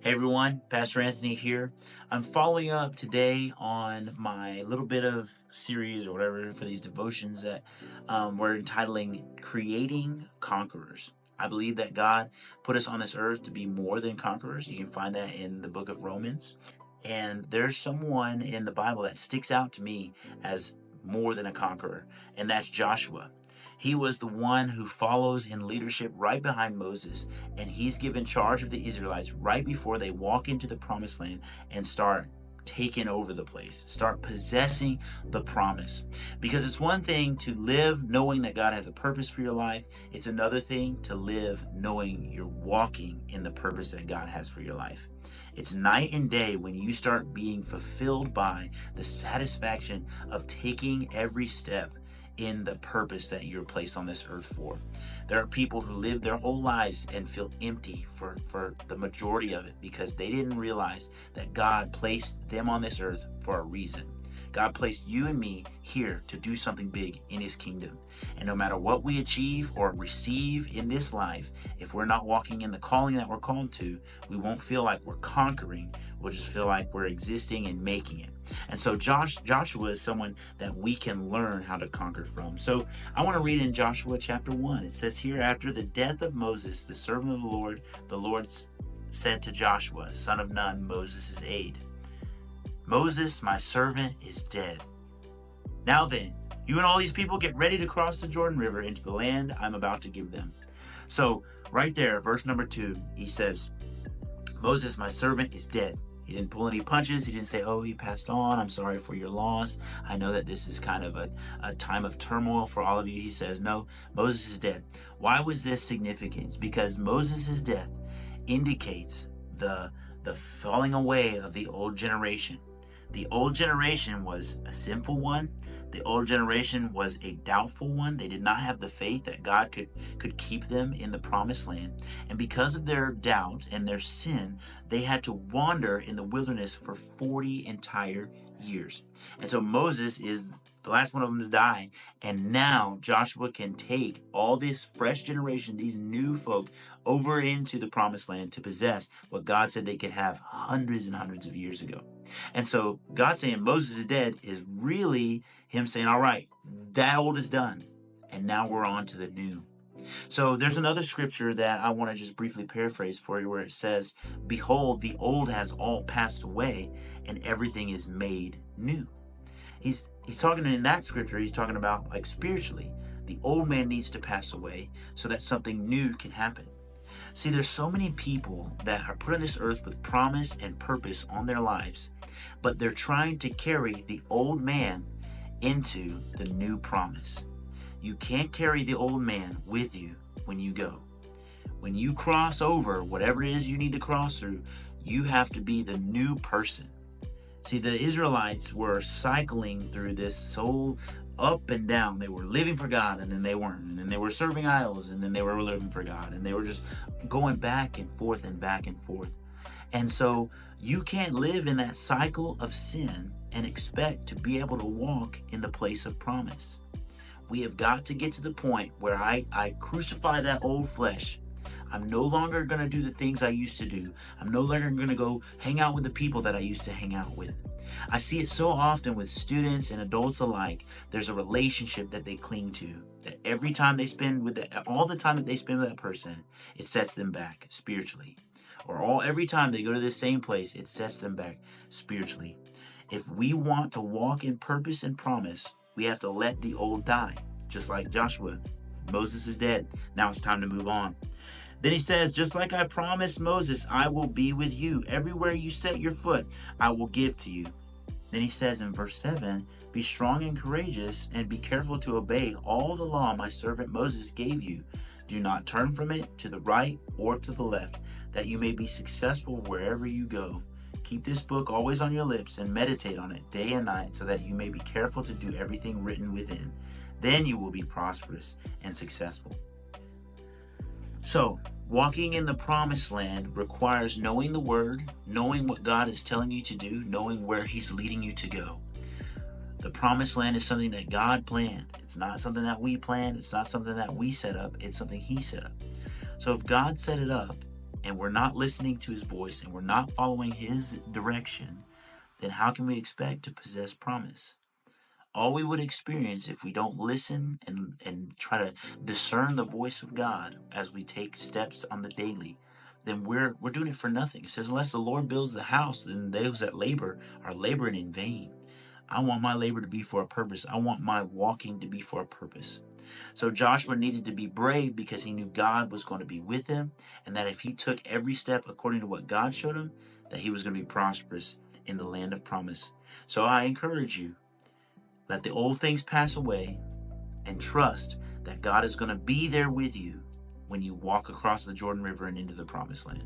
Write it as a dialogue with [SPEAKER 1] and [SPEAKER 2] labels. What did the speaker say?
[SPEAKER 1] Hey everyone, Pastor Anthony here. I'm following up today on my little bit of series or whatever for these devotions that we're entitling Creating Conquerors. I believe that God put us on this earth to be more than conquerors. You can find that in the book of Romans. And there's someone in the Bible that sticks out to me as more than a conqueror, and that's Joshua. He was the one who follows in leadership right behind Moses, and he's given charge of the Israelites right before they walk into the promised land and start taking over the place, start possessing the promise. Because it's one thing to live knowing that God has a purpose for your life. It's another thing to live knowing you're walking in the purpose that God has for your life. It's night and day when you start being fulfilled by the satisfaction of taking every step in the purpose that you're placed on this earth for. There are people who live their whole lives and feel empty for the majority of it because they didn't realize that God placed them on this earth for a reason. God placed you and me here to do something big in His kingdom. And no matter what we achieve or receive in this life, if we're not walking in the calling that we're called to, we won't feel like we're conquering. We'll just feel like we're existing and making it. And so Joshua is someone that we can learn how to conquer from. So I want to read in Joshua chapter 1. It says here, after the death of Moses, the servant of the Lord said to Joshua, son of Nun, Moses' aide, Moses, my servant, is dead. Now then, you and all these people get ready to cross the Jordan River into the land I'm about to give them. So right there, verse number 2, he says, Moses, my servant, is dead. He didn't pull any punches. He didn't say, oh, he passed on. I'm sorry for your loss. I know that this is kind of a time of turmoil for all of you. He says, no, Moses is dead. Why was this significant? Because Moses' death indicates the falling away of the old generation. The old generation was a sinful one. The old generation was a doubtful one. They did not have the faith that God could keep them in the promised land. And because of their doubt and their sin, they had to wander in the wilderness for 40 entire years. And so Moses is the last one of them to die. And now Joshua can take all this fresh generation, these new folk, over into the promised land to possess what God said they could have hundreds and hundreds of years ago. And so God saying Moses is dead is really Him saying, all right, that old is done. And now we're on to the new. So there's another scripture that I want to just briefly paraphrase for you where it says, behold, the old has all passed away and everything is made new. He's talking in that scripture, he's talking about like spiritually. The old man needs to pass away so that something new can happen. See, there's so many people that are put on this earth with promise and purpose on their lives, but they're trying to carry the old man into the new promise. You can't carry the old man with you when you go. When you cross over whatever it is you need to cross through, you have to be the new person. See, the Israelites were cycling through this soul up and down. They were living for God and then they weren't. And then they were serving idols and then they were living for God. And they were just going back and forth and back and forth. And so you can't live in that cycle of sin and expect to be able to walk in the place of promise. We have got to get to the point where I crucify that old flesh. I'm no longer going to do the things I used to do. I'm no longer going to go hang out with the people that I used to hang out with. I see it so often with students and adults alike. There's a relationship that they cling to. That every time they spend with all the time that they spend with that person, it sets them back spiritually. Or every time they go to the same place, it sets them back spiritually. If we want to walk in purpose and promise, we have to let the old die. Just like Joshua. Moses is dead. Now it's time to move on. Then he says, just like I promised Moses, I will be with you. Everywhere you set your foot, I will give to you. Then he says in verse 7, be strong and courageous and be careful to obey all the law my servant Moses gave you. Do not turn from it to the right or to the left, that you may be successful wherever you go. Keep this book always on your lips and meditate on it day and night so that you may be careful to do everything written within. Then you will be prosperous and successful. So, walking in the promised land requires knowing the word, knowing what God is telling you to do, knowing where He's leading you to go. The promised land is something that God planned. It's not something that we planned. It's not something that we set up. It's something He set up. So if God set it up and we're not listening to his voice and we're not following his direction, then how can we expect to possess promise? All we would experience if we don't listen and try to discern the voice of God as we take steps on the daily, then we're doing it for nothing. It says, unless the Lord builds the house, then those that labor are laboring in vain. I want my labor to be for a purpose. I want my walking to be for a purpose. So Joshua needed to be brave because he knew God was going to be with him, and that if he took every step according to what God showed him, that he was going to be prosperous in the land of promise. So I encourage you, let the old things pass away and trust that God is going to be there with you when you walk across the Jordan River and into the promised land.